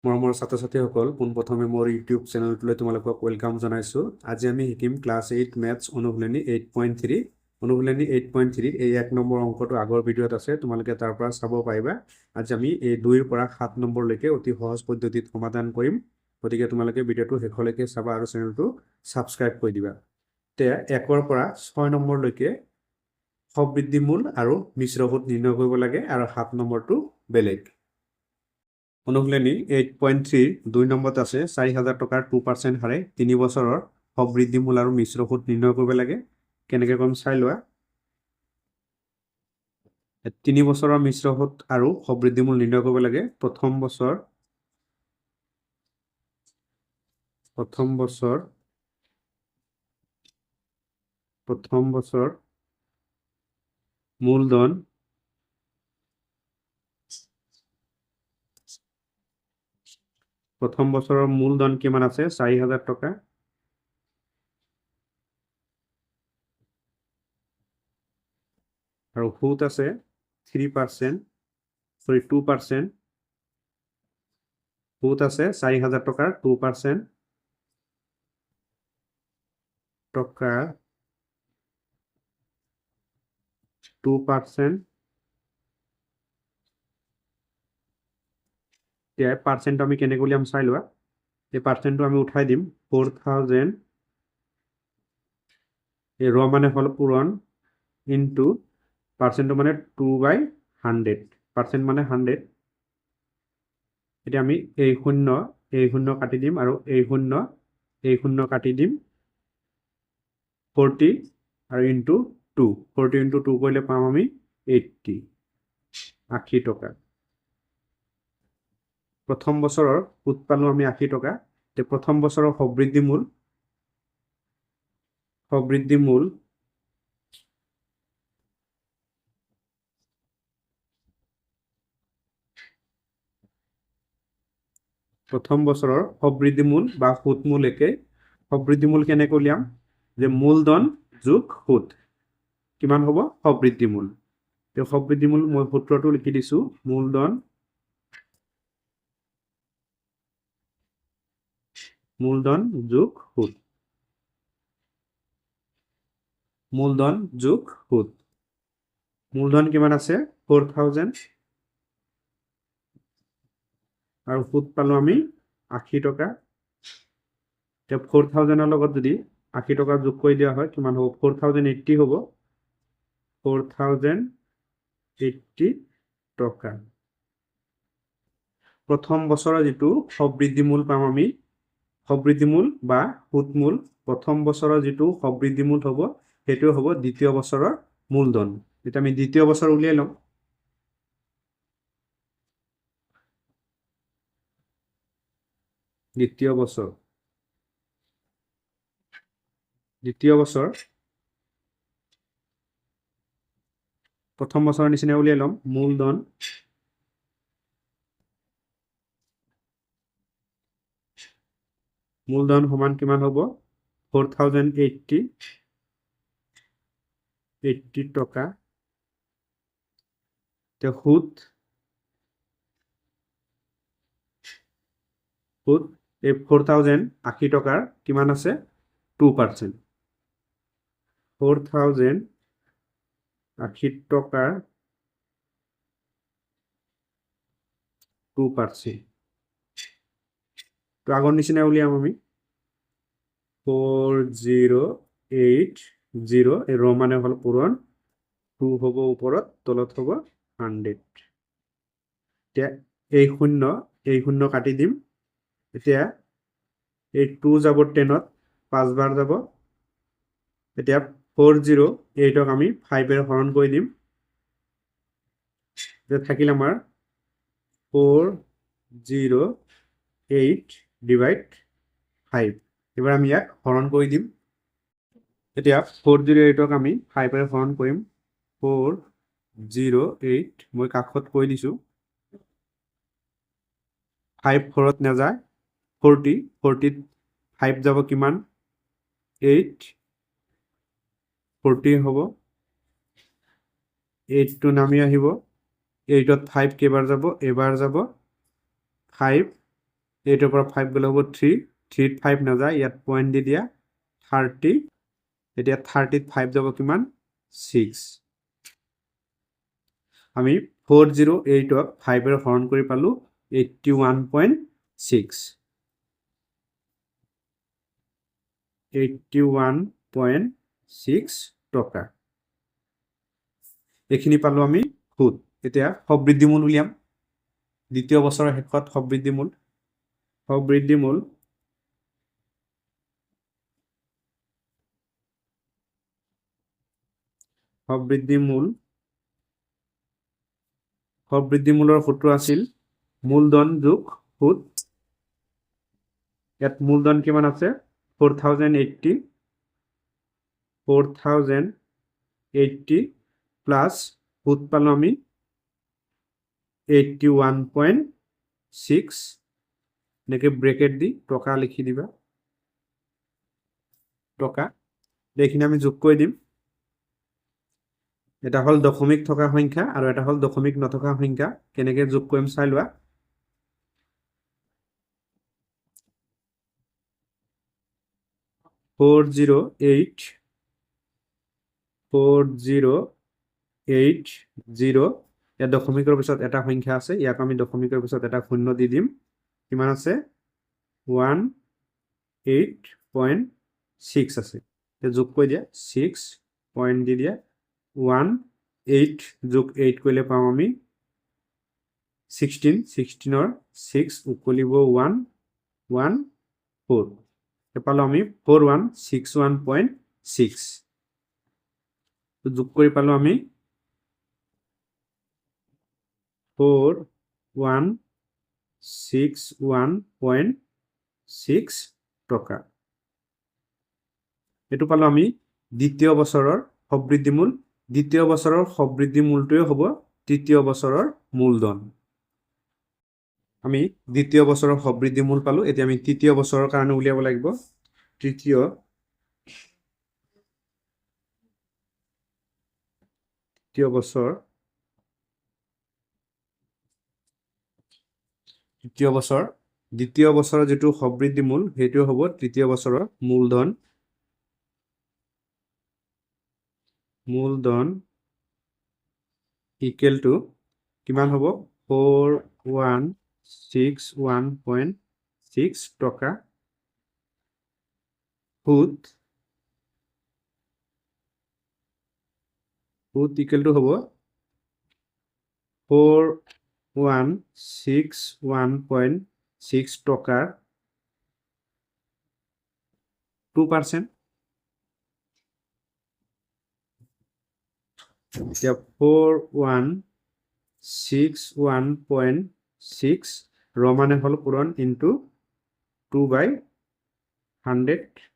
মৰমৰ ছাত্ৰ ছাত্ৰীসকল পোনপ্ৰথমে মোৰ ইউটিউব চেনেলটোলৈ তোমালোকক ৱেলকাম জনাইছোঁ। আজি আমি শিকিম ক্লাছ 8 মেথছ অনুশীলনী 8.3। অনুশীলনী 8.3 এই 1 নম্বৰ অংকটো আগৰ ভিডিঅ'ত আছে, তোমালোকে তাৰ পৰা চাব পাৰিবা। আজি আমি এই 2ৰ পৰা 7 নম্বৰলৈকে অতি সহজ পদ্ধতিত সমাধান কৰিম। গতিকে তোমালোকে ভিডিঅ'টো শেষলৈকে চাবা আৰু চেনেলটো ছাবস্ক্ৰাইব কৰি দিবা। এতিয়া 1ৰ পৰা 6 নম্বৰলৈকে সবৃদ্ধিমূল আৰু মিশ্ৰ সুদ নিৰ্ণয় কৰিব লাগে আৰু 7 নম্বৰটো বেলেগ। অনুশীলনী 8.3 2 নম্বৰত আছে 4,000 টকাৰ 2% হাৰে 3 বছৰৰ সবৃদ্ধিমূল আৰু মিশ্ৰ সুদ নিৰ্ণয় কৰিব লাগে। কেনেকৈ কৰিম চাই লোৱা। 3 বছৰৰ মিশ্ৰ সুদ আৰু সবৃদ্ধিমূল নিৰ্ণয় কৰিব লাগে। প্ৰথম বছৰ মূলধন প্ৰথম বছৰৰ মূলধন কিমান আছে 4,000 টকা আৰু সুদ আছে 2% সুদ আছে 4,000 টকাৰ 2% এতিয়া পাৰ্চেণ্ট আমি কেনেকৈ উলিয়াম চাই লোৱা। এই পাৰ্চেণ্টটো আমি উঠাই দিম 4,000 এই ৰ মানে হ'ল পূৰণ ইনটু পাৰ্চেণ্টটো মানে 2/100 পাৰ্চেণ্ট মানে 100। এতিয়া আমি এই শূন্য কাটি দিম আৰু এই শূন্য কাটি দিম 40 আৰু ইনটু 2 40 ইনটু 2 কৰিলে পাম আমি 80 টকা। প্ৰথম বছৰৰ সুদ পালো আমি 80 টকা। এতিয়া প্ৰথম বছৰৰ সবৃদ্ধিমূল প্ৰথম বছৰৰ সবৃদ্ধিমূল বা সুদমূল একে। সবৃদ্ধিমূল কেনেকৈ উলিয়াম যে মূলধন যোগ সুদ কিমান হ'ব সবৃদ্ধিমূল। এই সবৃদ্ধিমূল মই সূত্ৰটো লিখি দিছোঁ মূলধন যোগ সুদ মূলধন কিমান আছে 4,000 আৰু সুদ পালো আমি 80 টকা। এতিয়া 4,000ৰ লগত যদি 80 টকা যোগ কৰি দিয়া হয় কিমান হ'ব 4,080 হ'ব 4,080 টকা। প্ৰথম বছৰৰ যিটো সবৃদ্ধিমূল পাম আমি সবৃদ্ধিমূল বা সুদমূল প্ৰথম বছৰৰ যিটো সবৃদ্ধিমূল হ'ব সেইটো হ'ব দ্বিতীয় বছৰৰ মূলধন। এতিয়া আমি দ্বিতীয় বছৰ উলিয়াই লওঁ। দ্বিতীয় বছৰ প্ৰথম বছৰৰ নিচিনা উলিয়াই ল'ম মূলধন সমান কিমান হ'ব 4,080 টকা। এতিয়া সুদ এই 4,080 টকাৰ কিমান আছে 2%। 4,080 টকাৰ 2%। তো আগৰ নিচিনা উলিয়াম আমি 4,080 এই ৰ মানে হ'ল পূৰণ 2 হ'ব ওপৰত তলত হ'ব 100। এতিয়া এই শূন্য কাটি দিম। এতিয়া এই 2 যাব 10ত 5 বাৰ যাব। এতিয়া 4,080ক আমি 5ৰে হৰণ কৰি দিম। এতিয়া থাকিল আমাৰ 4,080 ডিভাইড 5। এবাৰ আমি ইয়াক হৰণ কৰি দিম। এতিয়া 4,080ক আমি 5ৰে হৰণ কৰিম 4,080 মই কাষত কৈ দিছোঁ 5 4ত নাযায় 40ত 5 যাব কিমান 8 40 হ'ব 8টো নামি আহিব 8ত 5 কেইবাৰ যাব এবাৰ যাব 5 8 পৰা 5 গ'লে হ'ব 3 3 5 নাযায় ইয়াত পইণ্ট দি দিয়া 30 এতিয়া 30 5 যাব কিমান 6 আমি 408 ক 5 এৰে হৰণ কৰি পালো 81.6 81.6 টকা এইখিনি পালো আমি সুদ এতিয়া সবৃদ্ধিমূল উলিয়াম দ্বিতীয় বছৰৰ শেষত সবৃদ্ধিমূল সবৃদ্ধিমূলৰ সূত্ৰ আছিল মূলধন যোগ সুদ ইয়াত মূলধন কিমান আছে 4080 প্লাস সুদ পালো আমি 81.6 এনেকে ব্রেকেট দি টকা লিখি দিবা টকা এইখিনি আমি যোগ কৰি দিম এটা হল দশমিক থকা সংখ্যা আৰু এটা হল দশমিক নথকা সংখ্যা কেনেকে যোগ কৰিম চাই লোৱা 4080 ইয়াত দশমিকৰ পিছত এটা সংখ্যা আছে ইয়াক আমি দশমিকৰ পিছত এটা শূন্য দি দিম কিমান আছে 18.6 আছে যোগ কৰি দিয়া 6 পইণ্ট দি দিয়া 18 যোগ 8 কৰিলে পাম আমি 16 16ৰ 6 উকলিব 114 পালো আমি 4161.6 যোগ কৰি পালো আমি 4161.6 টকা এটো পালো আমি দ্বিতীয় বছৰৰ সবৃদ্ধিমূল দ্বিতীয় বছৰৰ সবৃদ্ধিমূলটোৱে হ'ব তৃতীয় বছৰৰ মূলধন আমি দ্বিতীয় বছৰৰ সবৃদ্ধিমূল পালো এতিয়া আমি তৃতীয় বছৰৰ কাৰণে উলিয়াব লাগিব তৃতীয় বছৰ দ্বিতীয় বছৰৰ যেটো সবৃদ্ধিমূল হেতু হ'ব তৃতীয় বছৰৰ মূলধন ইকুৱেল টু কিমান হ'ব 4161.6 টকা সুদ ইকুৱেল টু হ'ব 4161.6 টকাৰ 2% এতিয়া 4161.6 ৰ মানে হল পূৰণ ইনটু 2/100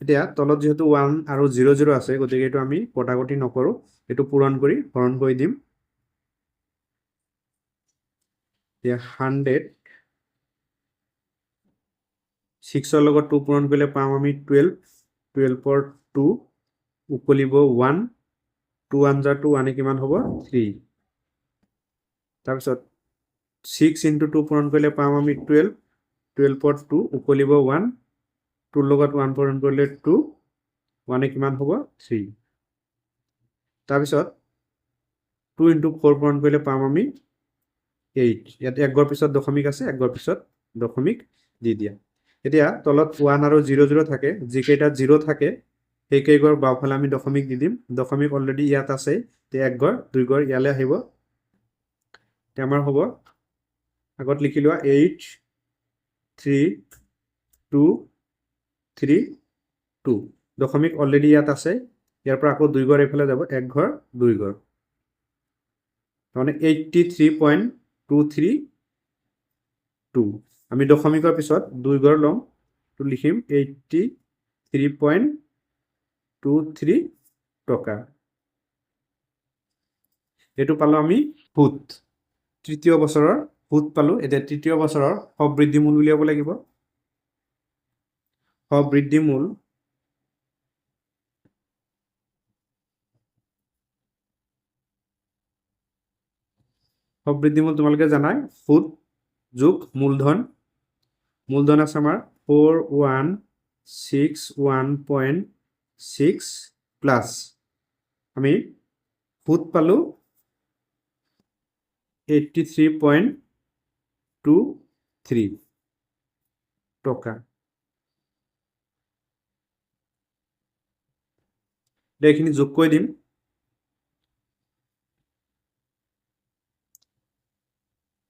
এতিয়া তলত যেহেতু 1 আৰু 00 আছে গতিকে এটো আমি কটাকটি নকৰো এটো পূৰণ কৰি হৰণ কৰি দিম এতিয়া 100 6 ৰ লগত 2 পূৰণ কৰিলে পাম আমি 12 12 ৰ 2 উকলিব 1 2 আঞ্জা 2 আনে কিমান হ'ব 3 তাৰপিছত 6 into 2 পূৰণ কৰিলে পাম আমি 12 12 ৰ 2 উকলিব 1 2 লগত 1 পূৰণ কৰিলে 2 1 কিমান হ'ব 3 তাৰপিছত 2 into 4 পূৰণ কৰিলে পাম আমি 8 ইয়াত একগৰ পিছত দশমিক আছে একগৰ পিছত দশমিক দি দিয়া এতিয়া তলত 1 আৰু 00 থাকে যিকেইটা 0 থাকে সেইকেইগৰ বাওফালে আমি দশমিক দি দিম দশমিক অলৰেডি ইয়াত আছে তে একগৰ দুইগৰ ইয়ালে আহিব তে আমাৰ হ'ব আগত লিখি লোৱা 8 3 2 3 2 দশমিক অলৰেডি ইয়াত আছে ইয়াৰ পৰা আকৌ দুইগৰ এইফালে যাব একঘৰ দুইগৰ মানে 83.232 আমি দশমিকৰ পিছত দুইগৰ লম তো লিখিম 83.23 টকা এটো পালো আমি সুদ তৃতীয় বছৰৰ সুদ পালো এটা তৃতীয় বছৰৰ সবৃদ্ধিমূল উলিয়াব লাগিব সবৃদ্ধিমূল সবৃদ্ধি মূল তোমালোকে জানাই সুদ যোগ মূলধন মূলধন আছে আমাৰ 4161.6 প্লাস আমি সুদ পালো 83.23 টকা এইখিনি যোগ কৰি দিম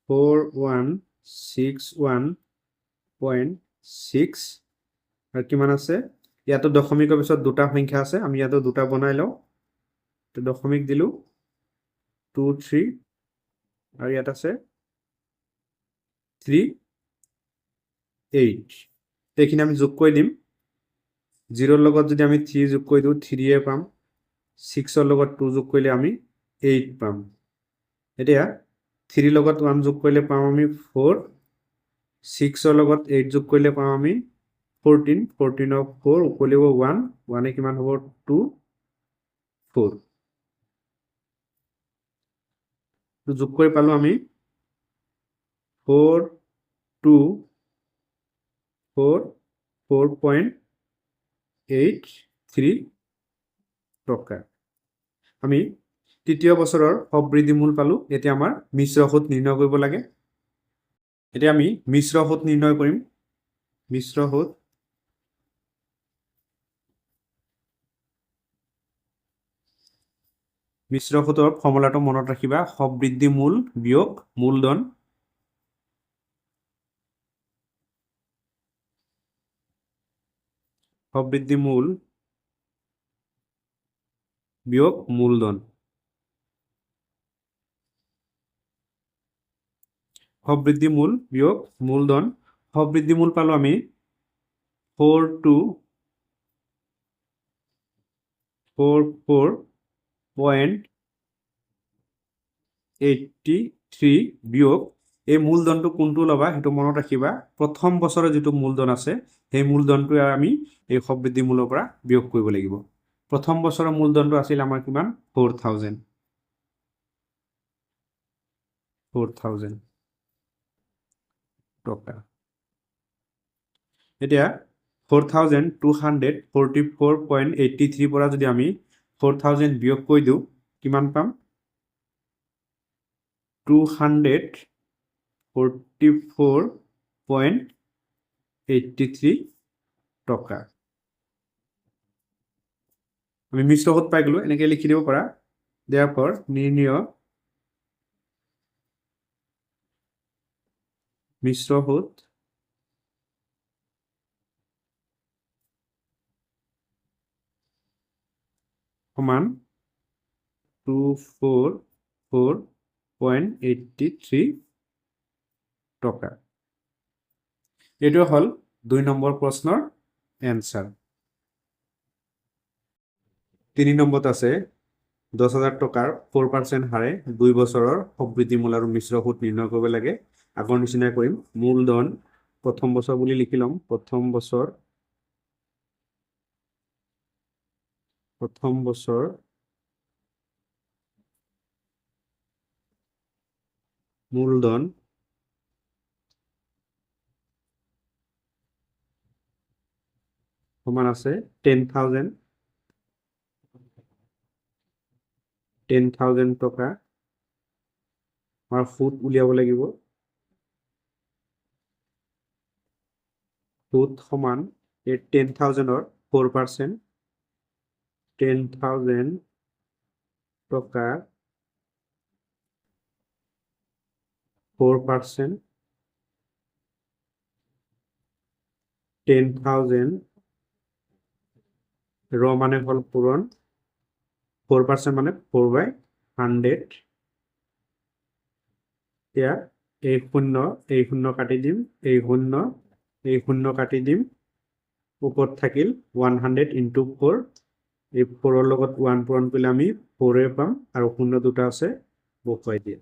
4161.6 আৰু কিমান আছে ইয়াতো দশমিকৰ পিছত দুটা সংখ্যা আছে আমি ইয়াতো দুটা বনাই লওঁ তো দশমিক দিলো 23 আৰু ইয়াত আছে 38 এইখিনি আমি যোগ কৰি দিম 0 লগত যদি আমি 3 যোগ কৰি দিও 3 এ পাম 6 ৰ লগত 2 যোগ কৰিলে আমি 8 পাম এতিয়া 3 লগত 1 যোগ কৰিলে পাম আমি 4 6 ৰ লগত 8 যোগ কৰিলে পাম আমি 14 14 of 4 উকলিব 1 1 এ কিমান হ'ব 2 4 তো যোগ কৰি পালো আমি 4 2 4 4.83 টকা আমি তৃতীয় বছৰৰ সবৃদ্ধি মূল পালো এতিয়া আমাৰ মিশ্ৰ সুদ নিৰ্ণয় কৰিব লাগে এতিয়া আমি মিশ্ৰ সুদ নিৰ্ণয় কৰিম মিশ্ৰ সুদৰ ফৰ্মুলাটো মনত ৰাখিবা সবৃদ্ধি মূল বিয়োগ মূলধন সবৃদ্ধি মূল বিয়োগ মূলধন সবৃদ্ধি মূল বিয়োগ মূলধন সবৃদ্ধি মূল পালো আমি 4244.83 বিয়োগ এই মূলধনটো কোনটো লবা হেতু মনত ৰাখিবা প্ৰথম বছৰৰ যেটো মূলধন আছে সেই মূলধনটো আমি এই সবৃদ্ধি মূলৰ পৰা বিয়োগ কৰিব লাগিব প্ৰথম বছৰৰ মূলধনটো আছিল আমাৰ কিমান 4000 টকা এতিয়া 4244.83 পৰা যদি আমি 4000 বিয়োগ কৰি দিও কিমান পাম 244.83 টকা আমি মিশ্ৰ সুদ পাই গলো এনেকৈ লিখি দিব পাৰা therefore নিৰ্ণয় মিশ্ৰ সুদ সমান 244.83 টকা এটো হল 2 নম্বৰ প্ৰশ্নৰ এনসাৰ 3 নম্বৰত আছে 10000 টকাৰ 4% হাৰে 2 বছৰৰ সবৃদ্ধি মূল আৰু মিশ্ৰ সুদ নিৰ্ণয় কৰিব লাগে আগৰ নিচিনা কৰিম মূলধন প্ৰথম বছৰ বুলি লিখি লম প্ৰথম বছৰ মূলধন সমান আছে 10000 টকা আমাৰ সুদ উলিয়াব লাগিব সুদ সমান এই 10000 ৰ 4% 10000 টকা 4% 10000 ৰ মানে হল পূৰণ 4% মানে 4/100 এতিয়া এই শূন্য কাটি দিম এই শূন্য কাটি দিম উপৰত থাকিল 100 into 4 এই 4 ৰ লগত 1 পূৰণ কৰিলে আমি 4 এ পাম আৰু শূন্য দুটা আছে বহুৱাই দিয়ে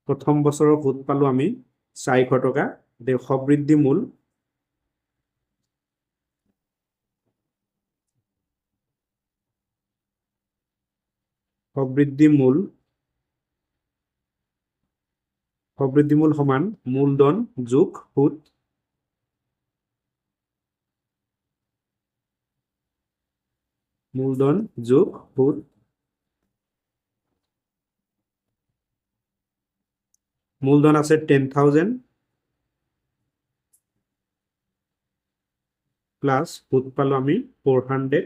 প্ৰথম বছৰৰ সুদ পালো আমি 400 টকা দে সবৃদ্ধি মূল সবৃদ্ধি মূল সমান মূলধন যোগ সুদ মূলধন যোগ সুদ মূলধন আছে 10,000 প্লাস সুদ পালো আমি 400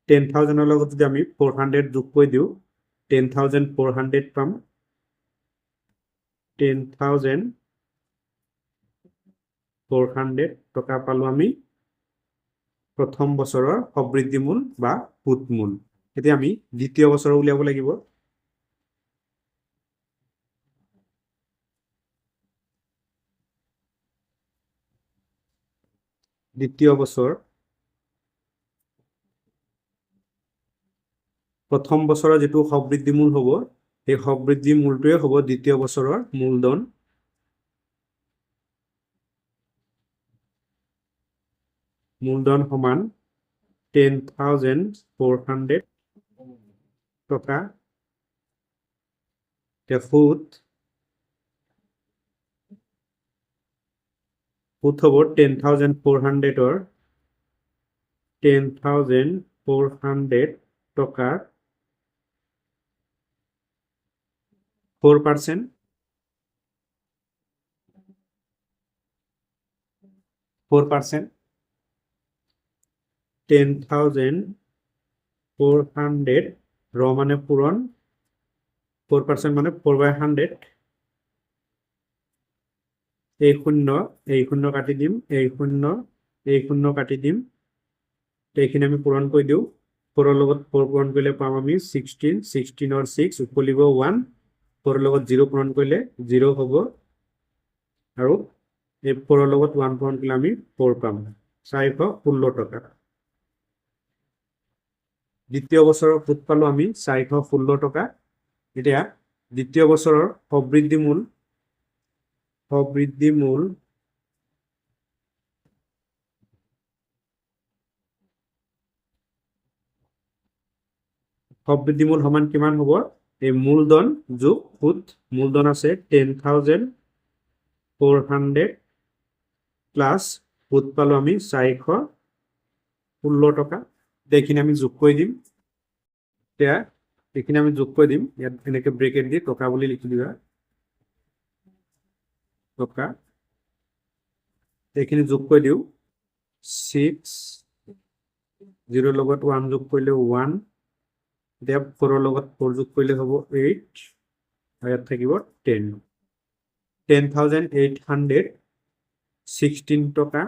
10,000 এর লগত যদি আমি 400 যোগ কৰি দিও 10,400 পাম 10,400 টকা পালো আমি প্ৰথম বছৰৰ সবৃদ্ধি মূল বা সুদ মূল এতিয়া আমি দ্বিতীয় বছৰ উলিয়াব লাগিব দ্বিতীয় বছৰ প্ৰথম বছৰৰ যেটো সবৃদ্ধি মূল হ'ব এই সবৃদ্ধি মূলটোৱে হ'ব দ্বিতীয় বছৰৰ মূলধন সমান 10,400 টকা সুদ হ'ব 10,400 or 10,400 টকাৰ 4% 10,400 ৰ মানে পূৰণ 4% মানে 4/100 এই শূন্য কাটি দিম এই শূন্য কাটি দিম এইখিনি আমি পূৰণ কৰি দিও 4 ৰ লগত 4 পূৰণ কৰিলে পাম আমি 16 or 6 উকলিব 1 4 ৰ লগত 0 পূৰণ কৰিলে 0 হ'ব আৰু এই 4 ৰ লগত 1 পূৰণ কৰিলে আমি 4 পাম 416 টকা দ্বিতীয় বছৰৰ সুদ পালো আমি 416 টকা এতিয়া দ্বিতীয় বছৰৰ সবৃদ্ধি মূল সমান কিমান হ'ব এই মূলধন যোগ সুদ মূলধন আছে 10,400 প্লাস সুদ পালো আমি 416 টকা এইখিনি আমি যোগ কৰি দিম এতিয়া এইখিনি আমি যোগ কৰি দিম ইয়াত এনেকে ব্ৰেকেট দি টকা বুলি লিখি দিবা টকা এইখিনি যোগ কৰি দিও 6 0 লগত 1 যোগ কৰিলে 1 এতিয়া 4 ৰ লগত 4 যোগ কৰিলে হ'ব 8 আৰু ইয়াত থাকিব 10 10,816 টকা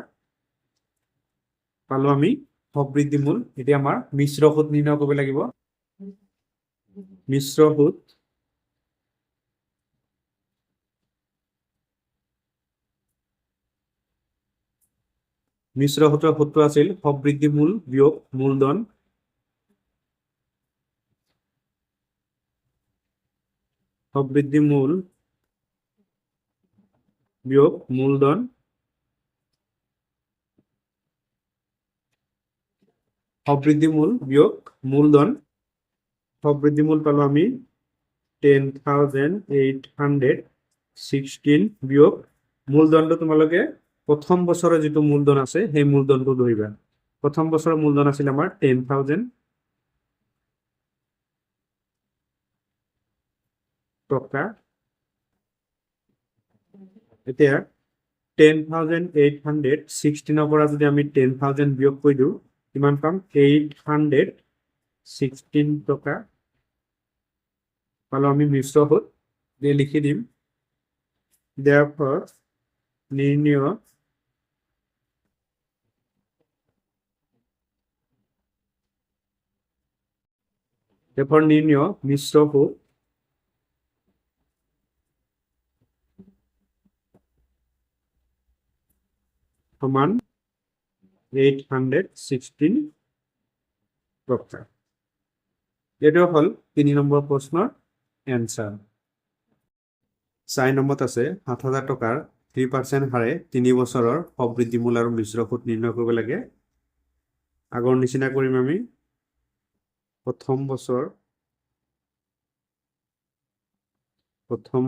পালো আমি সবৃদ্ধি মূল এতিয়া আমাৰ মিশ্ৰ সুদ নিৰ্ণয় কৰিব লাগিব মিশ্ৰ সুদ সুদৰ সূত্ৰ আছিল সবৃদ্ধি মূল বিয়োগ মূলধন সবৃদ্ধি মূল বিয়োগ মূলধন সবৃদ্ধি মূল বিয়োগ মূলধন সবৃদ্ধি মূল পালো আমি 10,816 বিয়োগ মূলধনটো তোমালোকে প্ৰথম বছৰৰ যেটো মূলধন আছে সেই মূলধনটো ধৰিবা প্ৰথম বছৰৰ মূলধন আছিল আমাৰ 10,000 টকা এতিয়া 10,816 ৰ পৰা যদি আমি 10,000 বিয়োগ কৰি দিও কিমান পাম 816 টকা পালো আমি মিশ্র সুদ দিয়ে লিখি দিম therefore নির্ণয় মিশ্র সুদ সমান 816 টকা এটো হল 3 নম্বৰ প্ৰশ্নৰ এনসাৰ 4 নম্বৰত আছে 7,000 টকাৰ 3% হাৰে 3 বছৰৰ সবৃদ্ধি মূল আৰু মিশ্ৰ সুদ নিৰ্ণয় কৰিব লাগে আগৰ নিচিনা কৰিম আমি প্ৰথম বছৰ বছৰৰ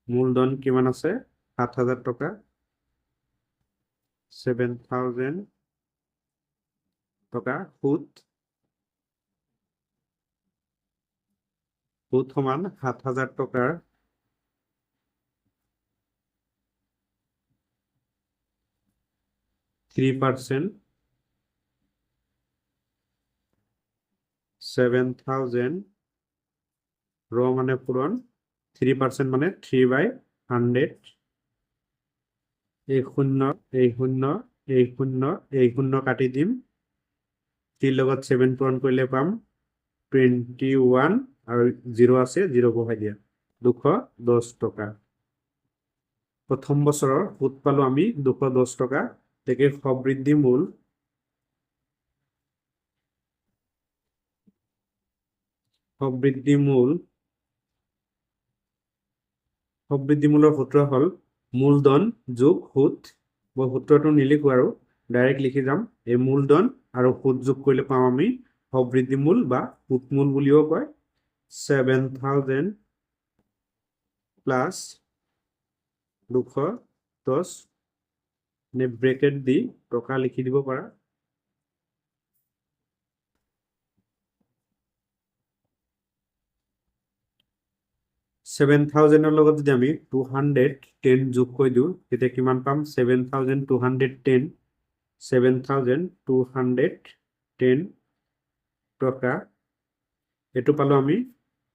মূলধন কিমান আছে 7,000 টকা 7,000 টকা সুদ সমান 7,000 টকাৰ 3% 7,000 মানে পূৰণ 3% মানে 3/100 এই শূন্য কাটি দিম 3 লগত 7 পূৰণ কৰিলে পাম 21 আৰু 0 আছে 0 বহাই দিয়া 210 টকা প্ৰথম বছৰৰ সুদ পালো আমি 210 টকা তেকে সবৃদ্ধি মূলৰ সূত্ৰ হ'ল মূলধন যোগ সুদ মই সূত্ৰটো নিলিখো আৰু ডাইৰেক্ট লিখি যাম এই মূলধন আৰু সুদ যোগ কৰিলে পাম আমি সবৃদ্ধি মূল বা সুদ মূল বুলিও কয় 7,000 প্লাস 210 নে ব্ৰেকেট দি টকা লিখি দিব পাৰা 7,000 লগত যদি আমি 210 যোগ কৰি দিওঁ তেতিয়া কিমান পাম 7,210 টকা এটো পালো আমি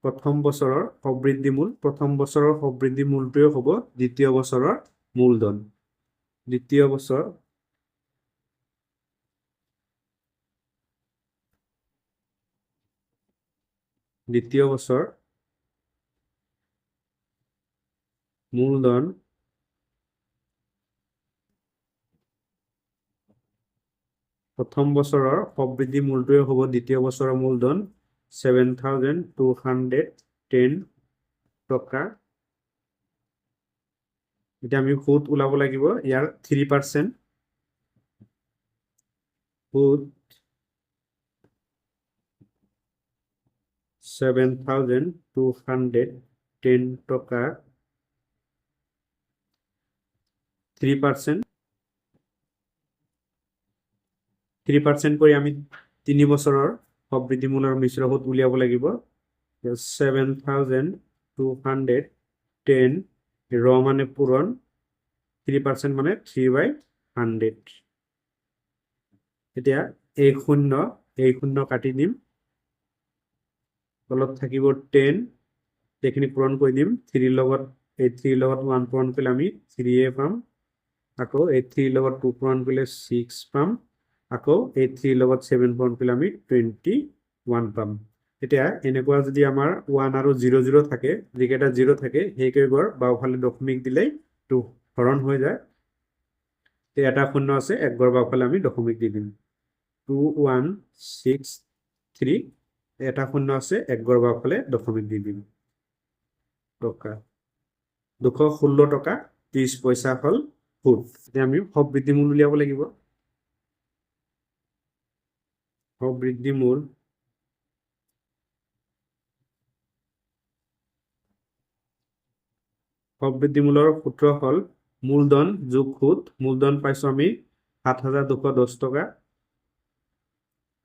প্ৰথম বছৰৰ সবৃদ্ধি মূল প্ৰথম বছৰৰ সবৃদ্ধি মূলটোৱে হ'ব দ্বিতীয় বছৰৰ মূলধন দ্বিতীয় বছৰ মূলধন প্ৰথম বছৰৰ সবৃদ্ধি মূলটোৱে হ'ব দ্বিতীয় বছৰৰ মূলধন 7,210 টকা এটা আমি সুদ ওলাব লাগিব ইয়াৰ 3% সুদ 7,210 টকা 3% কৰি আমি 3 বছৰৰ সবৃদ্ধি মূলৰ মিশ্ৰ সুদ উলিয়াব লাগিব 7,210 মানে পূৰণ 3% মানে 3/100 এতিয়া এই শূন্য কাটি দিম তলত থাকিব 10 এইখিনি পূৰণ কৰি দিম 3 লগত 1 পূৰণ কৰিলে আমি 3 পাম আকৌ 3 লগত 2 পূৰণ কৰিলে 6 পাম আকৌ 3 লগত 7 পূৰণ কৰিলে আমি 21 পাম এতিয়া এনেকুৱা যদি আমাৰ 1 আৰু 0 থাকে যিকেইটা 0 থাকে সেইকেইবাৰ বাওঁফালে দশমিক দিলেই তো হৰণ হৈ যায় এটা শূন্য আছে একবাৰ বাওঁফালে আমি দশমিক দি দিম 2163 এটা শূন্য আছে একবাৰ বাওঁফালে দশমিক দি দিম টকা 216 টকা 30 পইচা হ'ল সুদ এতিয়া আমি সবৃদ্ধি মূল উলিয়াব লাগিব সবৃদ্ধি মূলৰ সূত্ৰ হ'ল মূলধন যোগ সুদ মূলধন পাইছো আমি 7,210 টকা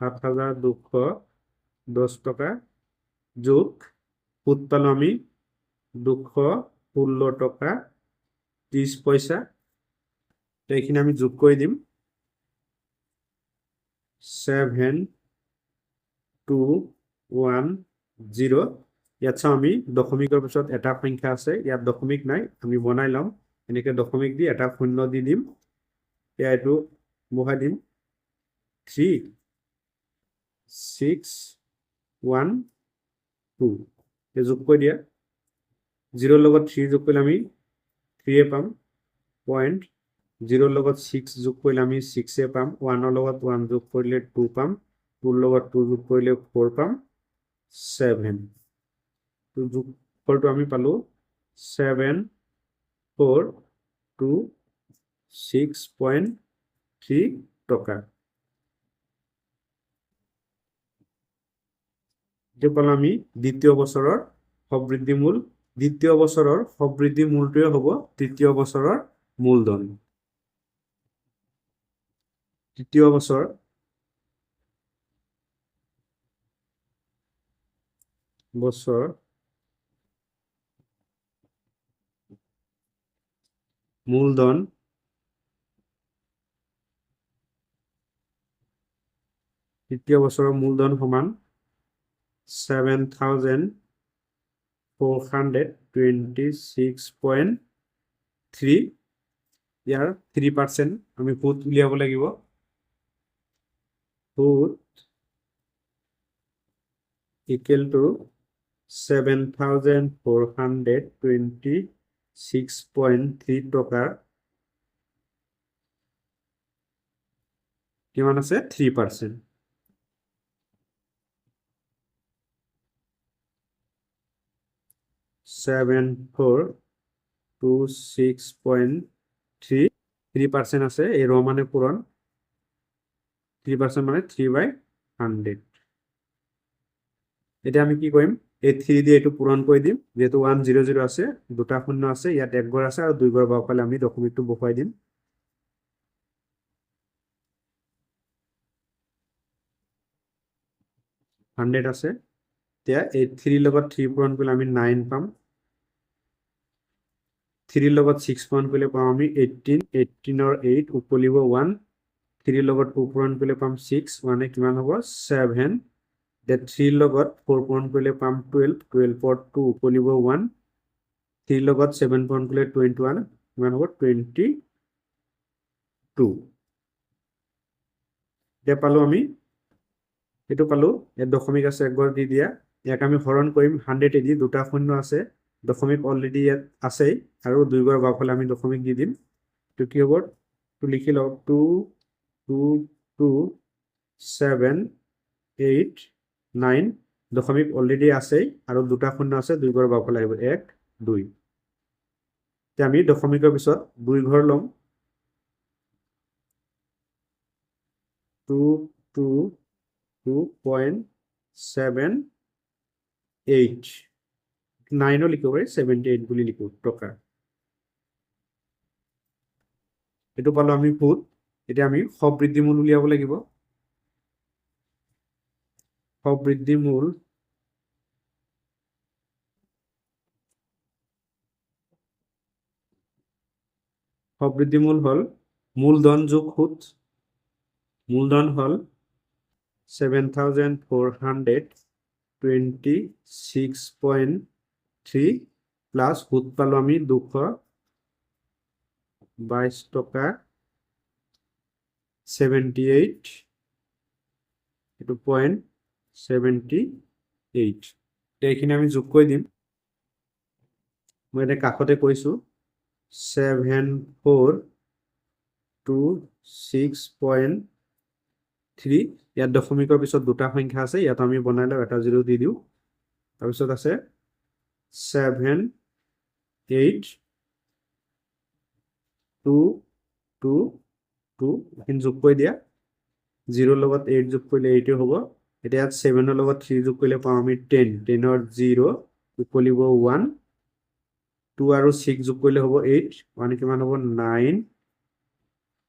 7,210 টকা যোগ সুদ পালো আমি 216 টকা 30 পইচা তো এইখিনি আমি যোগ কৰি দিম 7,210 ইয়াত চাওঁ আমি দশমিকৰ পিছত এটা সংখ্যা আছে ইয়াত দশমিক নাই আমি বনাই লম এনেকৈ দশমিক দি এটা শূন্য দি দিম এতিয়া এইটো বহাই দিম 3,612 যোগ কৰি দিয়া 0 লগত 3 যোগ কৰিলে আমি 3 পাম পইণ্ট 0 লগত 6 যোগ কৰিলে আমি 6 পাম 1 লগত 1 যোগ কৰিলে 2 পাম 2 লগত 2 যোগ কৰিলে 4 পাম 7 তো যোগফলটো আমি পালো 7,426.3 টাকা। এটা পালো আমি দ্বিতীয় বছৰৰ সবৃদ্ধি মূল। দ্বিতীয় বছৰৰ সবৃদ্ধি মূলটোৱে হ'ব তৃতীয় বছৰৰ মূলধন। তৃতীয় বছৰ মূলধন তৃতীয় বছৰৰ মূলধন সমান 7,426.3। ইয়াৰ 3% আমি সুদ উলিয়াব লাগিব। সুদ ইকুৱেল টু 7,426.3 টকাৰ কিমান আছে 3%। 7,426.3 3% আছে। এই ৰ মানে পূৰণ 3% মানে 3/100। এতিয়া আমি কি কৰিম এই 3 দিয়ে এইটো পূৰণ কৰি দিম। যেহেতু 100 আছে দুটা শূন্য আছে ইয়াত এক ঘৰ আছে আৰু দুই ঘৰ বাওঁফালে আমি দশমিকটো বহুৱাই দিম। 100 আছে। এতিয়া এই 3 লগত 3 পূৰণ কৰিলে আমি 9 পাম। 3 লগত 6 পূৰণ কৰিলে পাম আমি 18। 18ৰ 8 উকলিব 1। 3 লগত 2 পূৰণ কৰিলে পাম 6। 1 কিমান হ'ব 7। 3 লগত 4 পূৰণ কৰিলে পাম 12। 12ৰ 2 উকলিব 1। 3 লগত 7 পূৰণ কৰিলে 21 কিমান হ'ব 22। এতিয়া পালো আমি এইটো পালো। ইয়াত দশমিক আছে একবাৰ দি দিয়া। ইয়াক আমি হৰণ কৰিম 100 দি। দুটা শূন্য আছে দশমিক অলৰেডি ইয়াত আছেই আৰু দুই ঘৰ বাওঁফালে আমি দশমিক দি দিম। তো কি হ'ব তো লিখি লওক 2 2 2 7 8 9 দশমিক অলৰেডি আছেই আৰু দুটা শূন্য আছে দুই ঘৰ বাওঁফালে আহিব 1 2। এতিয়া আমি দশমিকৰ পিছত দুই ঘৰ ল'ম 222.78 9ও লিখিব পাৰি 78 বুলি লিখো টকা। এইটো পালো আমি সুদ। এতিয়া আমি সবৃদ্ধি মূল উলিয়াব লাগিব। সবৃদ্ধি মূল হল মূলধন যোগ সুদ। মূলধন হল 7,426.3 প্লাস সুদ পালো আমি 222 টকা 78 এইটো 0.78। এইখিনি আমি যোগ কৰি দিম। মই এটা কাষতে কৈছো 7,426.3 ইয়াত দশমিকৰ পিছত দুটা সংখ্যা আছে ইয়াত আমি বনাই লওঁ এটা 0 দি দিওঁ। তাৰপিছত আছে 7,8,2,2,2 এইখিনি যোগ কৰি দিয়া। 0 লগত 8 যোগ কৰিলে 8 হ'ব। এতিয়া ইয়াত 7ৰ লগত 3 যোগ কৰিলে পাওঁ আমি 10। 10ৰ 0 উকলিব 1। 2 আৰু 6 যোগ কৰিলে হ'ব 8। 1 কিমান হ'ব 9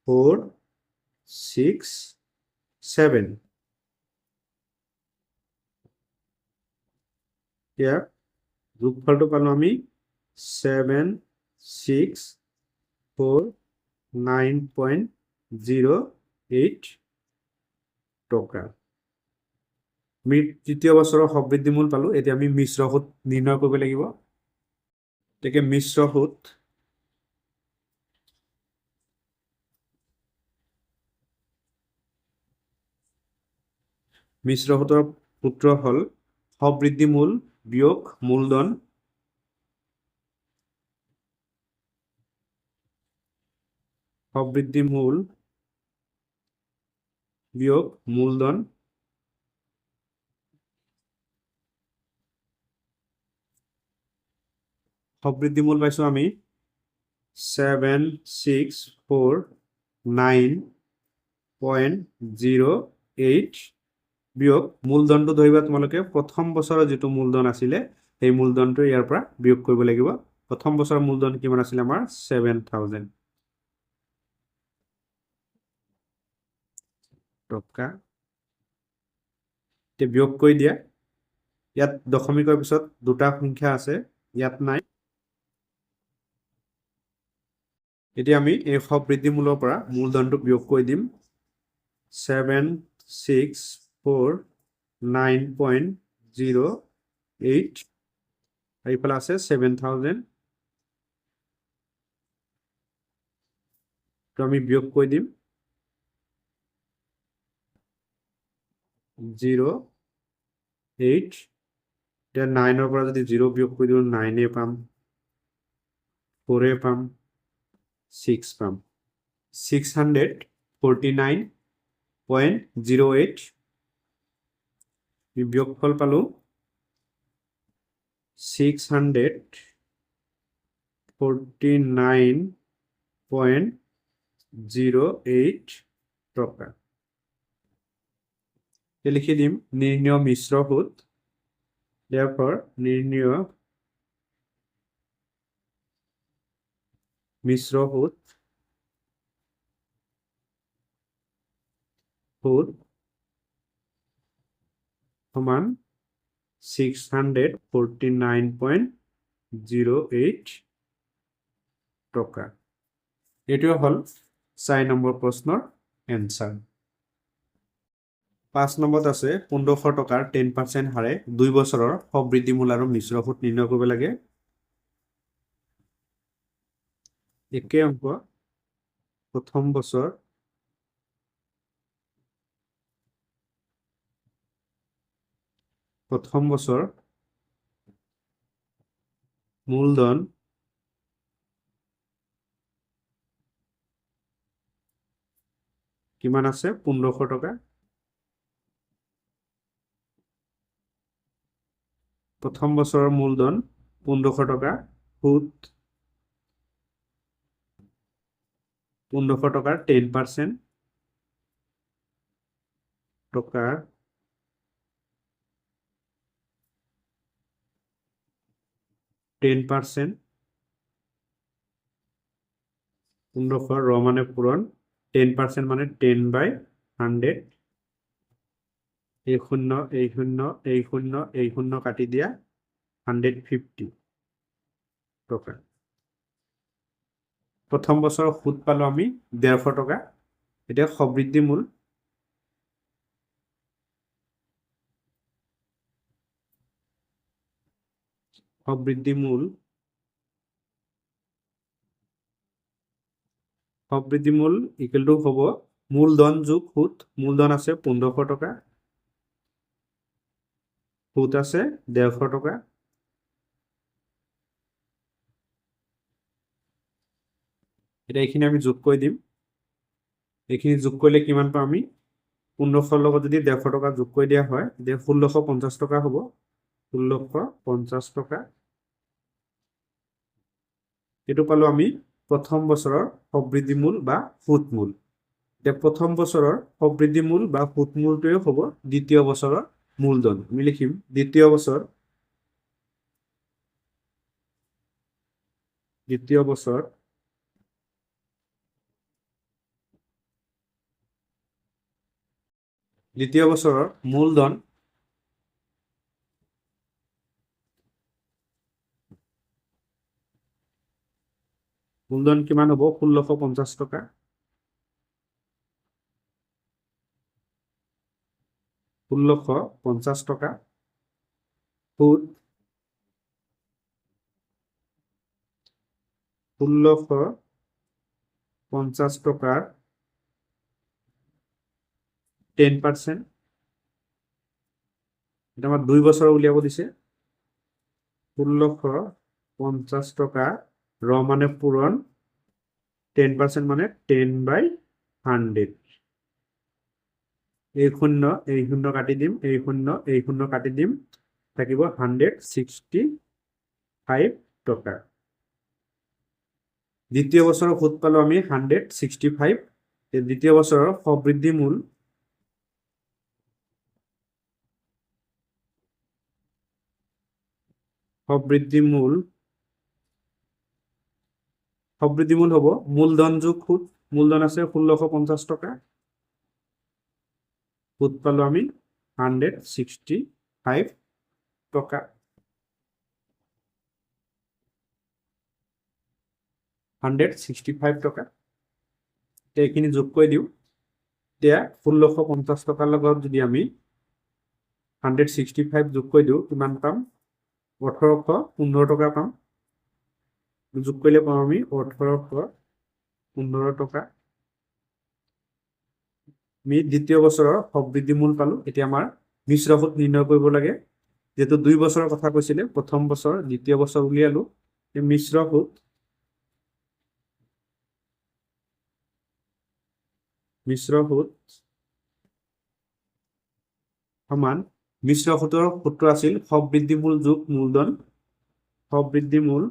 4 6 7। এতিয়া যোগফলটো পালো আমি 7,649.08 টকা। আমি তৃতীয় বছৰৰ সবৃদ্ধি মূল পালো। এতিয়া আমি মিশ্ৰ সুদ নিৰ্ণয় কৰিব লাগিব। গতিকে মিশ্ৰ সুদ মিশ্ৰ সুদৰ সূত্র হল সবৃদ্ধি মূল বিয়োগ মূলধন সবৃদ্ধি মূল বিয়োগ মূলধন সবৃদ্ধি মূল পাইছোঁ আমি 7649.08 বিয়োগ মূলধনটো ধৰিবা তোমালোকে প্ৰথম বছৰৰ যিটো মূলধন আছিলে সেই মূলধনটো ইয়াৰ পৰা বিয়োগ কৰিব লাগিব প্ৰথম বছৰৰ মূলধন কিমান আছিলে আমাৰ 7000 টকা তে বিয়োগ কৰি দিয়া ইয়াত দশমিকৰ পিছত দুটা সংখ্যা আছে ইয়াত নাই এতিয়া আমি এই সবৃদ্ধি মূলৰ পৰা মূলধনটো বিয়োগ কৰি দিম 7649.08 এইফালে আছে 7000 তো আমি বিয়োগ কৰি দিম 08 এতিয়া 9 পৰা যদি 0 বিয়োগ কৰি দিওঁ 9 পাম 4 পাম 6 পাম 649.08 বিয়োগফল পালো 649.08 টকা লিখি দিম নিৰ্ণয় মিশ্ৰ সুদ therefore নিৰ্ণয় মিশ্ৰ সুদ সমান 649.08 টকা এটো হল 4 নম্বৰ প্ৰশ্নৰ এনসাৰ 5 নম্বৰত আছে 1500 টকাৰ 10% হাৰে 2 বছৰৰ সবৃদ্ধি মূল আৰু মিশ্ৰ সুদ নিৰ্ণয় কৰিব লাগে একে অংক প্ৰথম বছৰ মূলধন কিমান আছে 1500 টকা প্ৰথম বছৰৰ মূলধন 1500 টকা সুদ 1500 টকাৰ 10% টকাৰ 10% 1500 ৰ মানে পূৰণ 10% মানে 10/100 এই শূন্য কাটি দিয়া 150 টকা প্ৰথম বছৰৰ সুদ পালো আমি 150 টকা এতিয়া সবৃদ্ধি মূল ইকুয়াল টু হ'ব মূলধন যোগ সুদ মূলধন আছে 1500 টকা সুদ আছে 150 টকা এটা এখানে আমি যোগ কৰি দিম এখানে যোগ কৰিলে কিমান পাম আমি 1500 লগত যদি 150 টকা যোগ কৰি দিয়া হয় তে 1650 টকা হ'ব 1650 টকা এটো পালো আমি প্ৰথম বছৰৰ সবৃদ্ধি মূল বা সুদ মূল তে প্ৰথম বছৰৰ সবৃদ্ধি মূল বা সুদ মূলটোৱে হ'ব দ্বিতীয় বছৰৰ মূলধন আমি লিখিম দ্বিতীয় বছৰ দ্বিতীয় বছৰৰ মূলধন কিমান হ'ব 1650 টকা 1650 টকা সুদ 1650 টকাৰ 10% এটা আমাৰ 2 বছৰ উলিয়াব দিছে 1650 টকা ৰ মানে পূৰণ 10% মানে 10/100 এই শূন্য কাটি দিম এই শূন্য কাটি দিম থাকিব 165 টকা দ্বিতীয় বছৰৰ সুদ পালো আমি 165। দ্বিতীয় বছৰৰ সবৃদ্ধি মূল সবৃদ্ধি মূল হ'ব মূলধন যোগ সুদ। মূলধন আছে 1650 টকা, সুদ পালো আমি 165 টকা। এইখিনি যোগ কৰি দিওঁ। এতিয়া 1650 টকাৰ লগত যদি আমি 165 যোগ কৰি দিওঁ কিমান পাম? 1815 টকা পাম। যোগ কৰিলে পাম আমি 1815 টকা। আমি দ্বিতীয় বছৰৰ সবৃদ্ধি মূল পালো। এতিয়া আমাৰ মিশ্ৰ সুদ নিৰ্ণয় কৰিব লাগে। যেহেতু 2 বছৰৰ কথা কৈছিলে, প্ৰথম বছৰ দ্বিতীয় বছৰ উলিয়ালো। মিশ্ৰ সুদ সমান মিশ্ৰ সুদৰ সূত্ৰ আছিল সবৃদ্ধি মূল যোগ মূলধন। সবৃদ্ধি মূল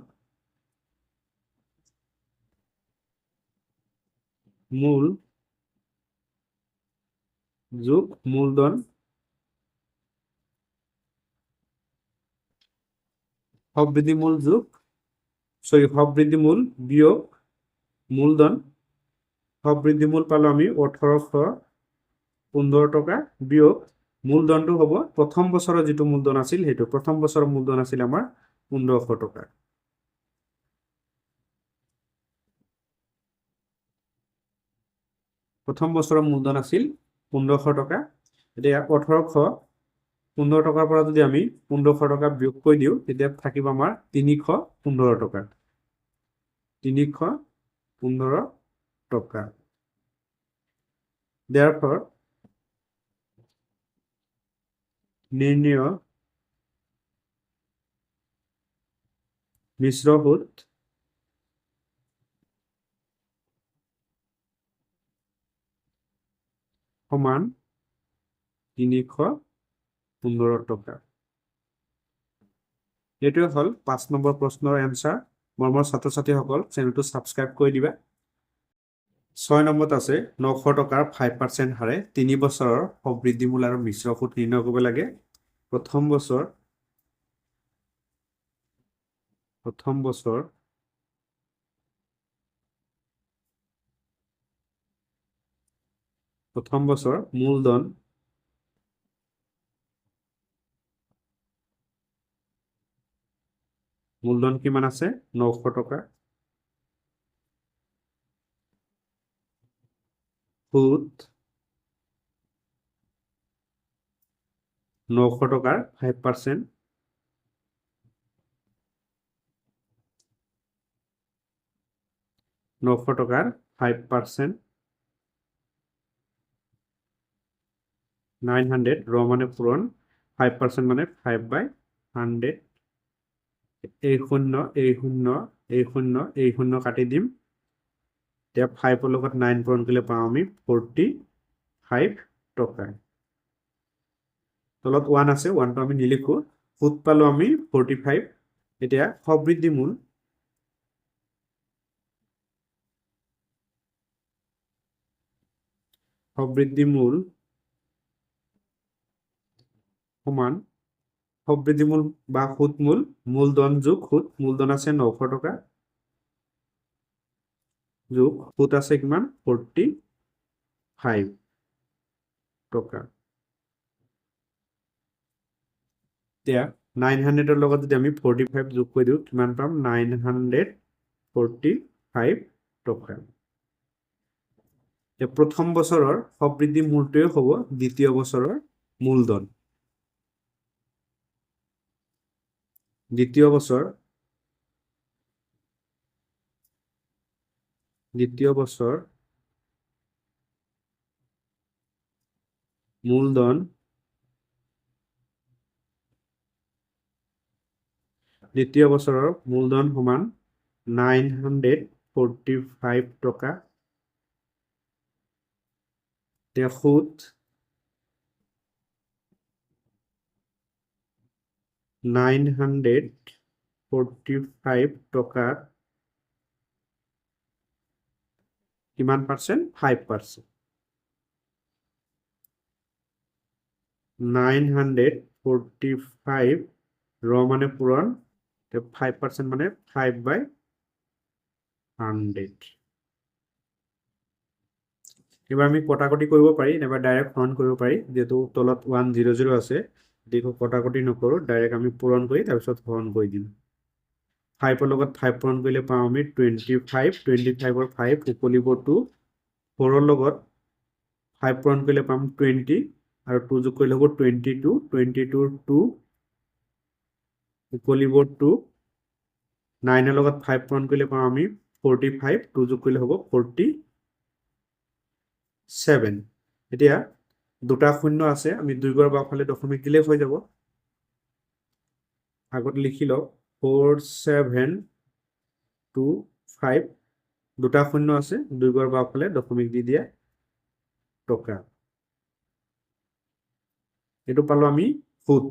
যোগ মূলধন সবৃদ্ধি মূল বিয়োগ মূলধন। সবৃদ্ধি মূল পালো আমি 1815 টকা বিয়োগ মূলধনটো হ'ব প্ৰথম বছৰৰ যিটো মূলধন আছিল সেইটো। প্ৰথম বছৰৰ মূলধন আছিল আমাৰ 1500 টকা। প্ৰথম বছৰৰ মূলধন আছিল 1500 টকা। এতিয়া 1815 টকাৰ পৰা যদি আমি 1500 টকা বিয়োগ কৰি দিওঁ তেতিয়া থাকিব আমাৰ 315 টকা। 315 টকা। Therefore, নিৰ্ণেয় মিশ্ৰ সুদ সমান 315 টকা। এইটোৱে হ'ল 5 নম্বৰ প্ৰশ্নৰ এনসাৰ। মৰমৰ ছাত্ৰ ছাত্ৰীসকল চেনেলটো ছাবস্ক্ৰাইব কৰি দিবা। 6 নম্বৰত আছে 900 টকাৰ 5% হাৰে 3 বছৰৰ সবৃদ্ধি মূল আৰু মিশ্ৰ সুদ নিৰ্ণয় কৰিব লাগে। প্ৰথম বছৰ মূলধন কিমান আছে? 900 টকা। সুদ 900 টকাৰ 5%। 900 টকাৰ 5%। 900 ৰ মানে পূৰণ, 5% মানে 5/100। এই শূন্য কাটি দিম। এতিয়া 5 ৰ লগত 9 পূৰণ কৰিলে পাওঁ আমি 45 টকা। তলত 1 আছে, 1টো আমি নিলিখো। সুদ পালো আমি 45। এতিয়া সবৃদ্ধি মূল সমান সবৃদ্ধি মূল বা সুদ মূল মূলধন যোগ সুদ। মূলধন আছে 900 টকা যোগ সুদ আছে কিমান? 45 টকা। এতিয়া 900 ৰ লগত যদি আমি 45 যোগ কৰি দিওঁ কিমান পাম? 945 টকা। এতিয়া প্ৰথম বছৰৰ সবৃদ্ধি মূলটোৱে হ'ব দ্বিতীয় বছৰৰ মূলধন। দ্বিতীয় বছৰ মূলধন দ্বিতীয় বছৰৰ মূলধন সমান 945 টকা। এতিয়া সুদ 945 টকাৰ কিমান পাৰ্চেণ্ট 5%। 945 ৰ মানে পূৰণ 5% মানে 5/100। এবাৰ আমি কটাকটি কৰিব পাৰি, নাইবা ডাইৰেক্ট হৰণ কৰিব পাৰি। যেহেতু তলত 100 আছে, গতিকে কটাকটি নকৰোঁ, ডাইৰেক্ট আমি পূৰণ কৰি তাৰপিছত হৰণ কৰি দিম। 5ৰ লগত 5 পূৰণ কৰিলে পাওঁ আমি 25, 25ৰ 5 উকলিব 2, 4ৰ লগত 5 পূৰণ কৰিলে পাম 20 আৰু 2 যোগ কৰিলে হ'ব 22, 22ৰ 2 উকলিব 2, 9ৰ লগত 5 পূৰণ কৰিলে পাওঁ আমি 45, 2 যোগ কৰিলে হ'ব 47। এতিয়া দুটা শূন্য আছে, আমি 2 ঘৰ বাওঁফালে দশমিক দিলেই হৈ যাব। আগত লিখি লওক 4725, দুটা শূন্য আছে, 2 ঘৰ বাওঁফালে দশমিক দি দিয়া টকা। এইটো পালো আমি সুত,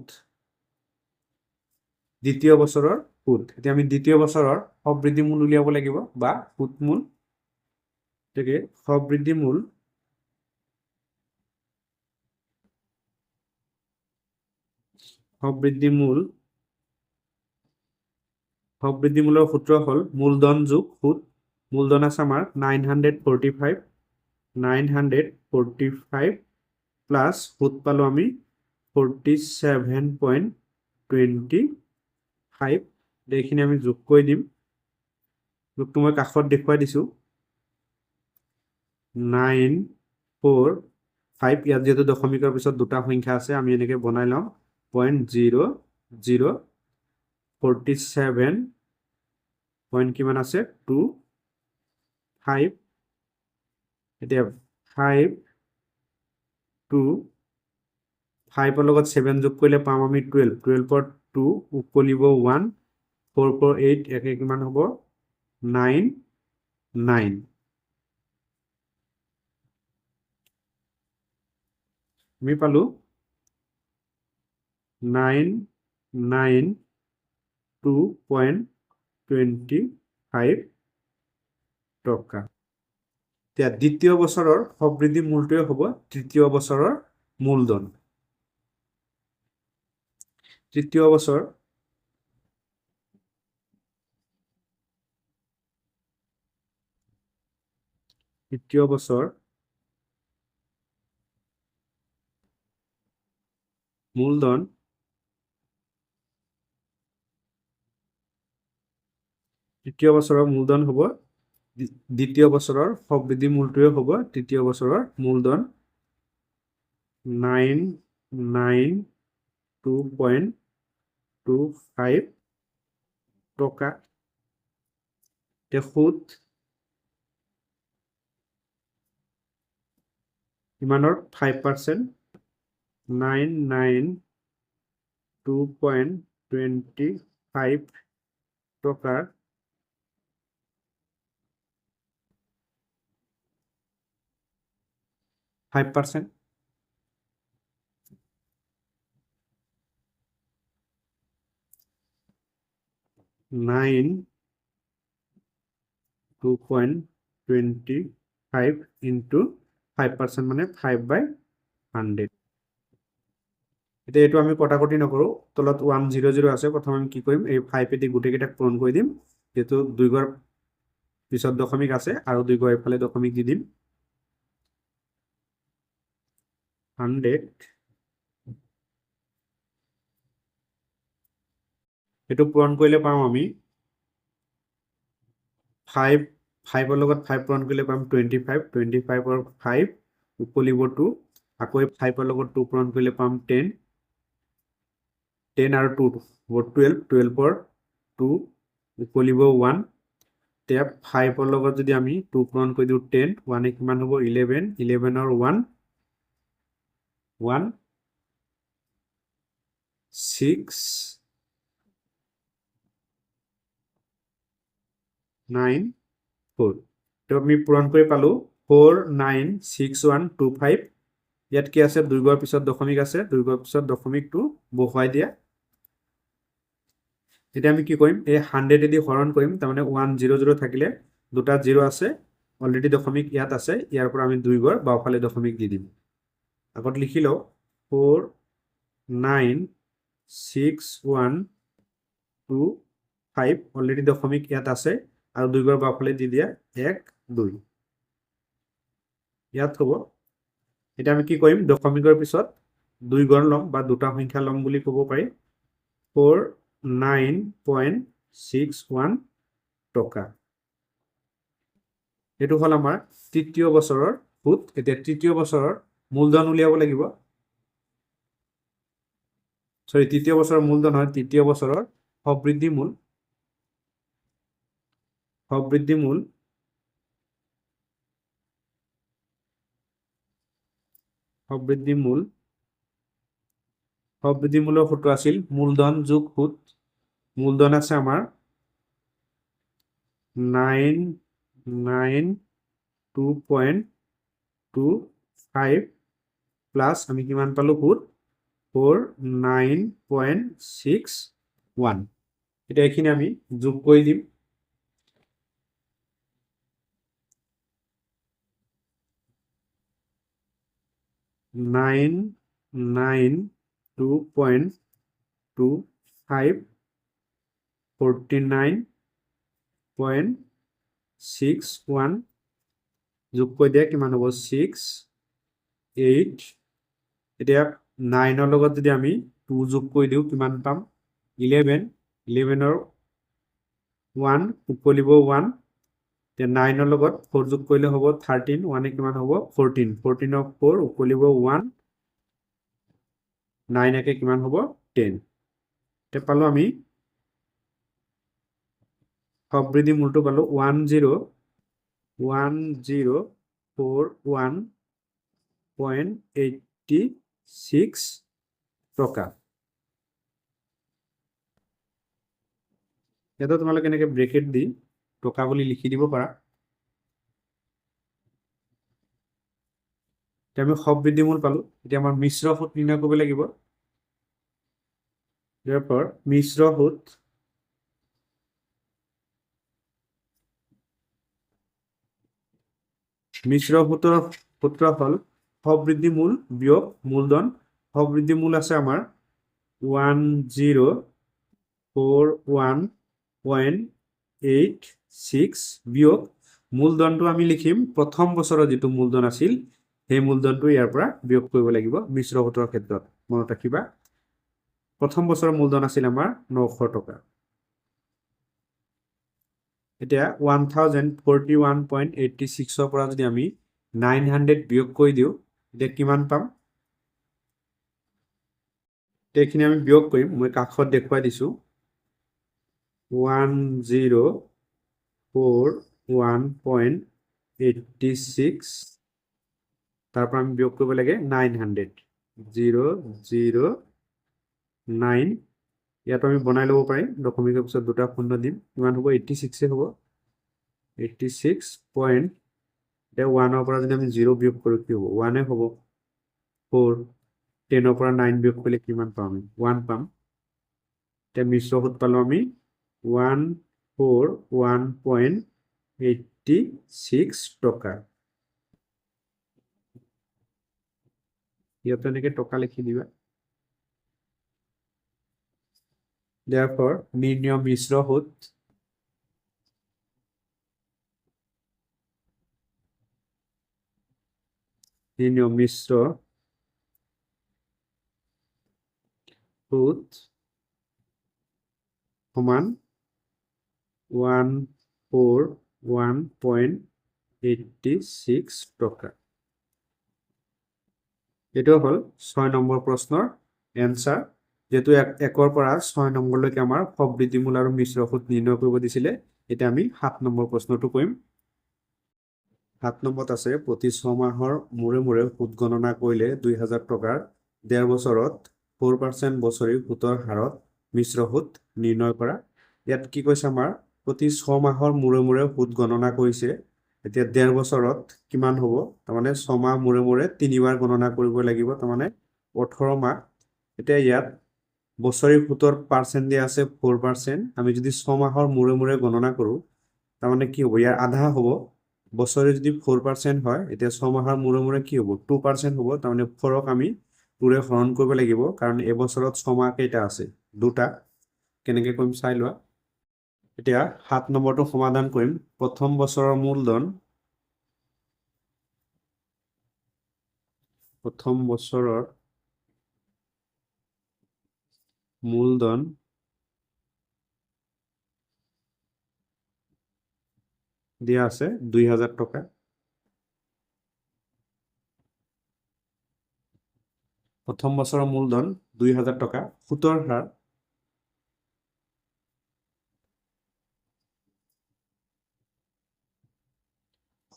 দ্বিতীয় বছৰৰ সুত। এতিয়া আমি দ্বিতীয় বছৰৰ সবৃদ্ধি মূল উলিয়াব লাগিব বা সুত মূল। গতিকে সবৃদ্ধি মূল সবৃদ্ধি মূলৰ সূত্ৰ হল মূলধন যোগ সুত। মূলধন আছে আমাৰ 945 প্লাস সুত পালো আমি 47.25। এইখিনি আমি যোগ কৰি দিম। যোগটো মই কাষত দেখুৱাই দিছো। 945, ইয়াত যেহেতু দশমিকৰ পিছত দুটা সংখ্যা আছে, আমি এনেকে বনাই লম 0.00 47 পইণ্ট কিমান আছে 25। এতিয়া 5 2 5ৰ লগত 7 যোগ কৰিলে পাম আমি 12, 12ৰ 2 উকলিব 1, 4 4 8 একে কিমান হ'ব 9 9। আমি পালো 992.25 টকা। এতিয়া দ্বিতীয় বছৰৰ সবৃদ্ধি মূলটোৱে হ'ব তৃতীয় বছৰৰ মূলধন। তৃতীয় বছৰ মূলধন তৃতীয় বছৰৰ মূলধন হ'ব, দ্বিতীয় বছৰৰ সবৃদ্ধি মূলটোৱে হ'ব তৃতীয় বছৰৰ মূলধন 992.25 টকা। সুত কিমানৰ 5%, 992.25 টকাৰ 5%। নাইন 2.25 ইন্টু 5% মানে 5/100। এতিয়া এইটো আমি কটাকটি নকৰোঁ, তলত 100 আছে। প্ৰথম আমি কি কৰিম, এই 5 এদি গোটেইকেইটাক পূৰণ কৰি দিম। যেহেতু 2 ঘৰ পিছত দশমিক আছে আৰু 2 ঘৰ এইফালে দশমিক দি দিম। 100 এইটো পূৰণ কৰিলে পাম আমি 5ৰ লগত 5 পূৰণ কৰিলে পাম 25, 25ৰ 5 উকলিব 2, আকৌ 5ৰ লগত 2 পূৰণ কৰিলে পাম 10, 10 আৰু 2 হ'ব 12, 12ৰ 2 উকলিব 1। এতিয়া 5ৰ লগত যদি আমি 2 পূৰণ কৰি দিওঁ 10, 1 কিমান হ'ব 11, 11ৰ 1 6 9 4। তো আমি পূৰণ কৰি পালো 496125। ইয়াত কি আছে, 2 ঘৰ পিছত দশমিক আছে, 2 ঘৰ পিছত দশমিকটো বহুৱাই দিয়া। এতিয়া আমি কি কৰিম, এই 100 এদি হৰণ কৰিম, তাৰমানে 100 থাকিলে দুটা 0 আছে, অলৰেডি দশমিক ইয়াত আছে, ইয়াৰ পৰা আমি 2 ঘৰ বাওঁফালে দশমিক দি দিম। আগত লিখি লওঁ 4 9 6 1 2 5 অলৰেডি দশমিক ইয়াত আছে আৰু 2 ঘৰ বাওঁফালে দি দিয়া 1 2 ইয়াত হ'ব। এতিয়া আমি কি কৰিম, দশমিকৰ পিছত 2 ঘৰ ল'ম বা দুটা সংখ্যা ল'ম বুলি ক'ব পাৰি। 49.61 টকা। এইটো হ'ল আমাৰ তৃতীয় বছৰৰ সুত। এতিয়া তৃতীয় বছৰৰ মূলধন উলিয়াব লাগিব। তৃতীয় বছৰৰ মূলধন হয় তৃতীয় বছৰৰ সবৃদ্ধি মূল। সবৃদ্ধি মূল সবৃদ্ধি মূল সবৃদ্ধি মূলৰ সূত্ৰ আছিল মূলধন যোগ সুত। মূলধন আছে আমাৰ 992.25 প্লাস আমি কিমান পালো সুত 49.61। এটা এইখিনি আমি যোগ কৰি দিম। নাইন 2.25 49.61 যোগ কৰি দিয়া কিমান হ'ব 6 8। এতিয়া 9 ৰ লগত যদি আমি 2 যোগ কৰি দিওঁ কিমান পাম 11। 11 ৰ 1 উকলিব 1। এতিয়া 9 ৰ লগত 4 যোগ কৰিলে হ'ব 13। 1 এ কিমান হ'ব 14। 14 ৰ 4 উকলিব 1। 9 একে কিমান হ'ব 10। এতিয়া পালো আমি সবৃদ্ধি মূলটো পালো 1041.86 টকা। ইয়াতে তোমালোকে এনেকে ব্ৰেকেট দি টকা বুলি লিখি দিব পাৰা। এতিয়া আমি সবৃদ্ধি মূল পালো। এতিয়া আমাৰ মিশ্ৰ সুত নিৰ্ণয় কৰিব লাগিব। therefore মিশ্ৰ সুত সূত্ৰ হল সবৃদ্ধি মূল বিয়োগ মূলধন। সবৃদ্ধি মূল আছে আমাৰ 1041.86 বিয়োগ মূলধনটো আমি লিখিম প্ৰথম বছৰৰ যিটো মূলধন আছিল সেই মূলধনটো ইয়াৰ পৰা বিয়োগ কৰিব লাগিব মিশ্ৰ সুতৰ ক্ষেত্ৰত। মনত ৰাখিবা প্ৰথম বছৰৰ মূলধন আছিল আমাৰ 900 টকা। এতিয়া 1041.86 ৰ পৰা যদি আমি 900 বিয়োগ কৰি দিওঁ এতিয়া কিমান পাম। এইখিনি আমি বিয়োগ কৰিম। মই কাষত দেখুৱাই দিছো 1041.86 তাৰ পৰা আমি বিয়োগ কৰিব লাগে 900 009। ইয়াত আমি বনাই ল'ব পাৰিম দশমিকৰ পিছত দুটা শূন্য দিম কিমান হ'ব 86 হ'ব 86 পইণ্ট। এতিয়া 1 ৰ পৰা যদি আমি 0 বিয়োগ কৰোঁ কি হ'ব 1 এ হ'ব 4। 10 ৰ পৰা 9 বিয়োগ কৰিলে কিমান পাম আমি 1 পাম। এতিয়া মিশ্ৰ সুত পালো আমি 141.86 টকা। ইয়াতে এনেকে টকা লিখি দিবা। therefore নিৰ্ণয় মিশ্ৰ সুত মিশ্ৰ সুত সমান 141.86 টকা। এইটো হ'ল 6 নম্বৰ প্ৰশ্নৰ এনসাৰ। যেহেতু 1 পৰা 6 নম্বৰলৈকে আমাৰ সবৃদ্ধি মূল আৰু মিশ্ৰ সুত নিৰ্ণয় কৰিব দিছিলে। এতিয়া আমি 7 নম্বৰ প্ৰশ্নটো কৰিম। 7 নম্বৰত আছে প্ৰতি 6 মাহৰ মূৰে মূৰে সুত গণনা কৰিলে 2000 টকাৰ 1.5 বছৰত 4% বছৰি সুতৰ হাৰত মিশ্ৰ সুত নিৰ্ণয় কৰা। ইয়াত কি কৈছে আমাৰ প্ৰতি 6 মাহৰ মূৰে মূৰে সুত গণনা কৰিছে। এতিয়া 1.5 বছৰত কিমান হ'ব তাৰমানে 6 মাহ মূৰে মূৰে 3 বাৰ গণনা কৰিব লাগিব তাৰমানে 18 মাহ। এতিয়া ইয়াত বছৰি সুতৰ পাৰ্চেন্ট দিয়া আছে 4%। আমি যদি 6 মাহৰ মূৰে মূৰে গণনা কৰোঁ তাৰমানে কি হ'ব ইয়াৰ আধা হ'ব বছৰে যদি 4% হয় এতিয়া 6 মাহৰ মূৰে মূৰে কি হ'ব 2% হ'ব তাৰমানে 4ক আমি 2ৰে হৰণ কৰিব লাগিব কাৰণ এবছৰত 6 মাহ কেইটা আছে দুটা কেনেকৈ কৰিম চাই লোৱা এতিয়া 7 নম্বৰটো সমাধান কৰিম প্ৰথম বছৰৰ মূলধন প্ৰথম বছৰৰ মূলধন দিয়া আছে 2000 টকা প্ৰথম বছৰৰ মূলধন 2000 টকা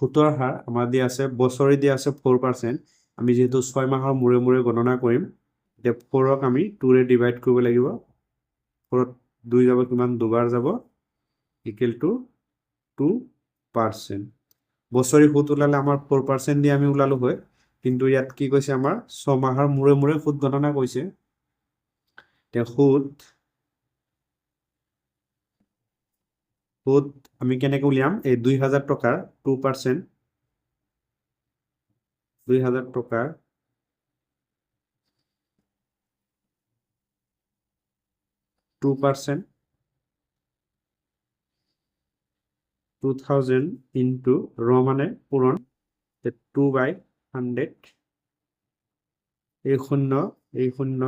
সুতৰ হাৰ আমাৰ দিয়া আছে বছৰি দিয়া আছে 4% আমি যেহেতু 6 মাহৰ মূৰে মূৰে গণনা কৰিম এতিয়া 4ক আমি 2ৰে ডিভাইড কৰিব লাগিব 4ত 2 যাব কিমান দুবাৰ যাব ইকুৱেল টু 2% বছৰি সুত ওলালে আমাৰ 4% দি আমি ওলালো হয় কিন্তু ইয়াত কি কৈছে আমাৰ 6 মাহৰ মূৰে মূৰে সুত গণনা কৰিছে তে সুত আমি কেনেকৈ উলিয়াম এই 2000 টকাৰ 2% 2000 টকাৰ 2% 2000 ইনটু মানে পূৰণ 2/100 এই শূন্য এই শূন্য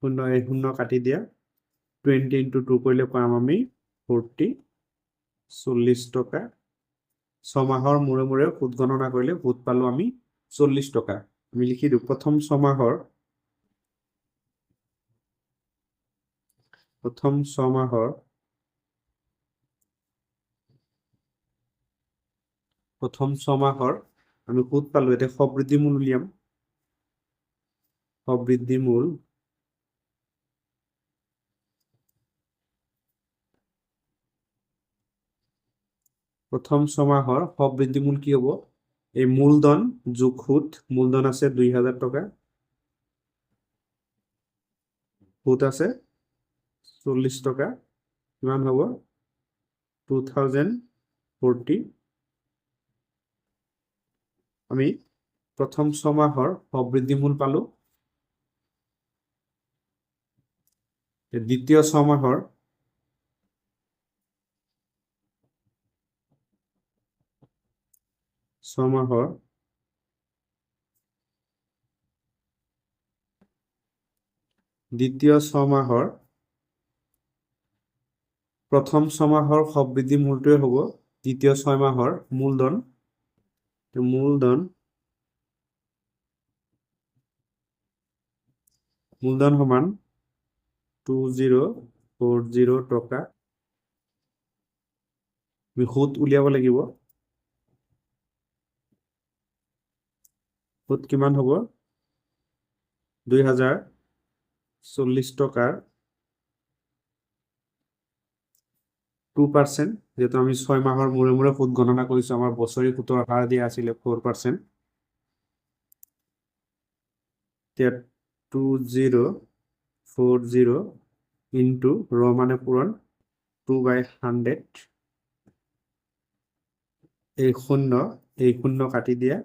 শূন্য এই শূন্য কাটি দিয়া 20 ইনটু 2 কৰিলে পাম আমি 40 টকা 6 মাহৰ মূৰে মূৰে সুত গণনা কৰিলে সুত পালো আমি 40 টকা আমি লিখি দিওঁ প্ৰথম 6 মাহৰ আমি সুত পালো এতিয়া সবৃদ্ধি মূল উলিয়াম সবৃদ্ধি মূল প্ৰথম 6 মাহৰ সবৃদ্ধি মূল কি হ'ব এই মূলধন যোগ সুত মূলধন আছে 2000 টকা সুত আছে 40 টকা কিমান হ'ব 2040 আমি প্ৰথম 6 মাহৰ সবৃদ্ধি মূল পালো দ্বিতীয় 6 মাহৰ দ্বিতীয় 6 মাহৰ প্ৰথম 6 মাহৰ সবৃদ্ধি মূলটোৱে হ'ব দ্বিতীয় 6 মাহৰ মূলধন সমান 2040 টকা আমি সুত উলিয়াব লাগিব সুত কিমান হ'ব 2040 টকাৰ 2% যেহেতু আমি 6 মাহৰ মূৰে মূৰে সুত গণনা কৰিছো আমাৰ বছৰি সুতৰ হাৰ দিয়া আছিলে 4% এতিয়া 2040 ইনটু মানে পূৰণ 2/100 এই শূন্য কাটি দিয়া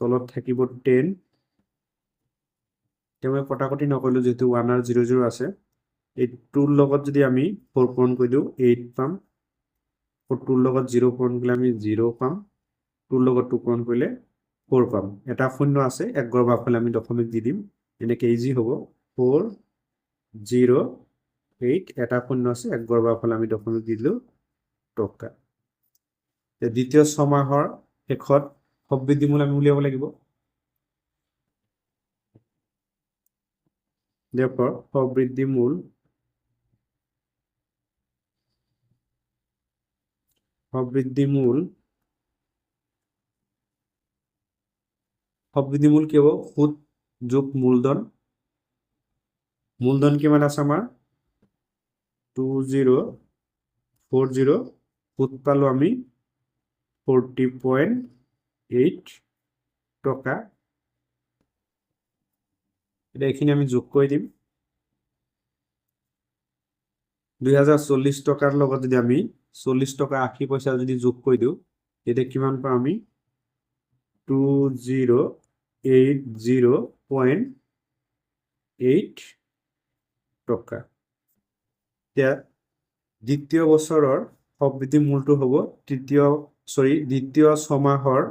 তলত থাকিব 10 মই কটাকটি নকৰিলো যেহেতু 1 আৰু 0 আছে এই 2 লগত যদি আমি 4 পূৰণ কৰি দিওঁ 8 পাম 2 লগত 0 পূৰণ কৰিলে আমি 0 পাম 2 লগত 2 পূৰণ কৰিলে 4 পাম এটা শূন্য আছে এক গড় বাওঁফালে আমি দশমিক দি দিম এনেকৈ ইজি হ'ব 408 এটা শূন্য আছে এক গড় বাওঁফালে আমি দশমিক দি দিলো টকা দ্বিতীয় 6 মাহৰ শেষত সবৃদ্ধি মূল আমি উলিয়াব লাগিব therefore সবৃদ্ধি মূল কি হ'ব সুত যোগ মূলধন কিমান আছে আমাৰ 2040 সুত পালো আমি 40.8 টকা এটা এইখিনি আমি যোগ কৰি দিম 2040 টকাৰ লগত যদি আমি 40 টকা 80 পইচা যদি যোগ কৰি দিওঁ তেতিয়া কিমান পাম আমি 2080.8 টকা এতিয়া দ্বিতীয় বছৰৰ সবৃদ্ধি মূলটো হ'ব দ্বিতীয় ছমাহৰ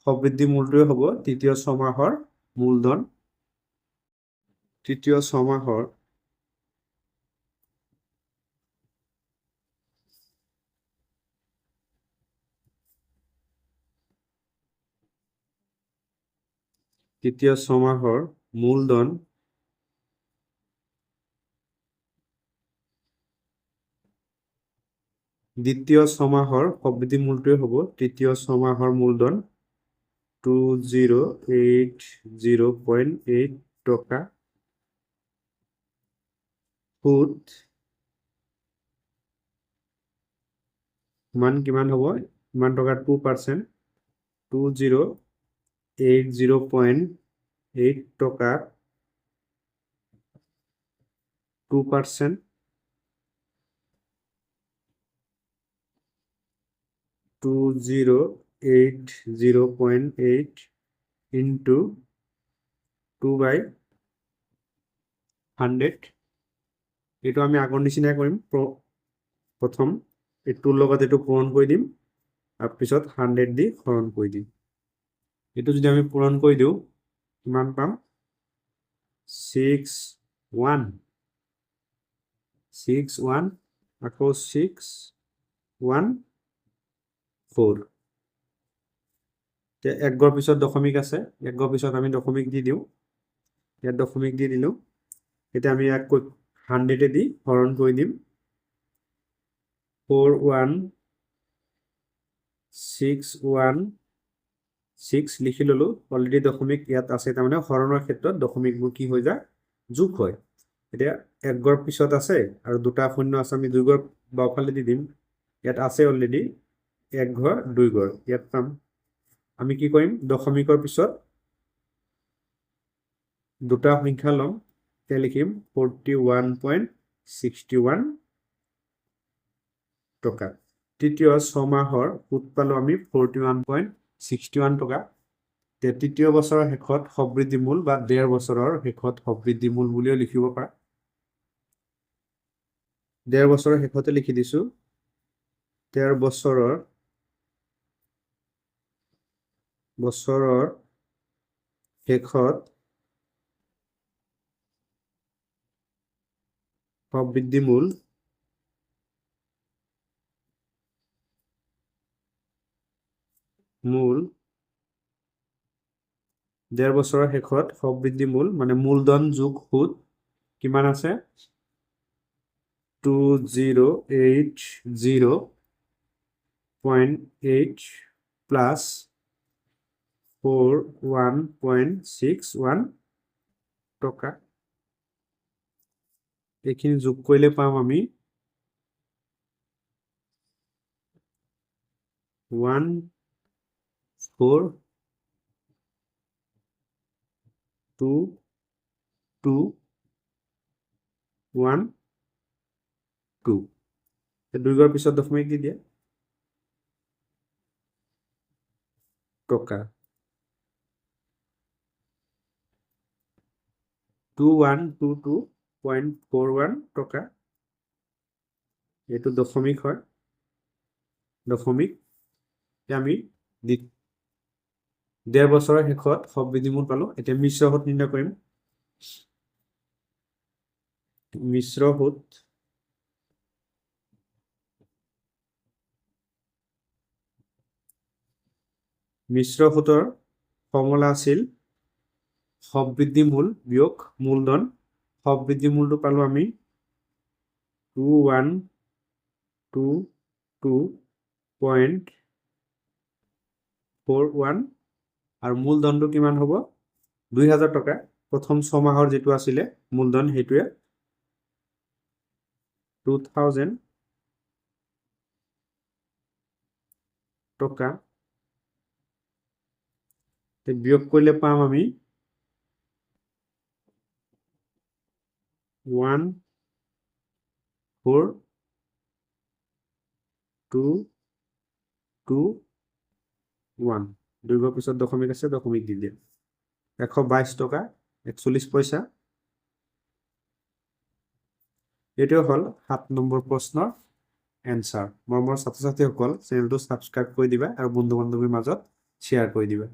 সবৃদ্ধি মূলটোৱে হ'ব তৃতীয় ছমাহৰ মূলধন তৃতীয় ছমাহৰ মূলধন দ্বিতীয় ছমাহৰ সবৃদ্ধি মূলটোৱে হ'ব তৃতীয় ছমাহৰ মূলধন 2080.8 টকা সুদ কিমান হ'ব ইমান টকা 2% 2080.8 টকা 2% 2080.8 into 2/100 এইটো আমি আগৰ নিচিনাই কৰিম প্ৰথম এইটোৰ লগত এইটো পূৰণ কৰি দিম আৰু পিছত 100 দি হৰণ কৰি দিম এইটো যদি আমি পূৰণ কৰি দিওঁ কিমান পাম 61 আকৌ 614 এতিয়া এক গড় পিছত দশমিক আছে এক গড় পিছত আমি দশমিক দি দিওঁ ইয়াত দশমিক দি দিলোঁ এতিয়া আমি ইয়াক 100 দি হৰণ কৰি দিম 4166 লিখি ললো অলৰেডি দশমিক ইয়াত আছে তাৰমানে হৰণৰ ক্ষেত্ৰত দশমিকবোৰ কি হৈ যায় যোগ হয় এতিয়া এক গড় পিছত আছে আৰু দুটা শূন্য আছে আমি দুই গড় বাওঁফালে দি দিম ইয়াত আছে অলৰেডি এক ঘৰ দুই গড় ইয়াত পাম আমি কি কৰিম দশমিকৰ পিছত দুটা সংখ্যা লম এতিয়া লিখিম 41.61 টকা তৃতীয় ছমাহৰ সুদ পালো আমি 41.61 টকা তৃতীয় বছৰৰ শেষত সবৃদ্ধি মূল বা ডেৰ বছৰৰ শেষত সবৃদ্ধি মূল বুলিও লিখিব পাৰা ডেৰ বছৰৰ শেষতে লিখি দিছো ডেৰ বছৰৰ শেষত সবৃদ্ধি মূল ডেৰ বছৰৰ শেষত সবৃদ্ধি মূল মানে মূলধন যোগ সুদ কিমান আছে 2080.8 প্লাস 41.61 টকা এইখিনি যোগ কৰিলে পাম আমি 142212 দুই গড় পিছত দশমিক দি দিয়ে টকা 2122.41 টকা এইটো দশমিক হয় দশমিক আমি ডেৰ বছৰৰ শেষত সবৃদ্ধি মূল পালো এতিয়া মিশ্ৰ সুদ নিৰ্ণয় কৰিম মিশ্ৰ সুদৰ ফৰ্মুলা আছিল সবৃদ্ধি মূল বিয়োগ মূলধন সবৃদ্ধি মূলটো পালো আমি 2122.41 আৰু মূলধনটো কিমান হ'ব 2000 টকা প্ৰথম ছমাহৰ যেটো আছিলে মূলধন হেতুৱে 2000 টকা বিয়োগ কৰিলে পাম আমি 1422 221 দুইৰ পিছত দশমিক আছে দশমিক দি দিয়া 122 টকা 41 পইচা এইটো হল 7 নম্বৰ প্ৰশ্নৰ এনসাৰ মোৰ ছাত্ৰ ছাত্ৰীসকল চেনেলটো সাবস্ক্ৰাইব কৰি দিবা আৰু বন্ধু বান্ধৱীৰ মাজত শ্বেয়াৰ কৰি দিবা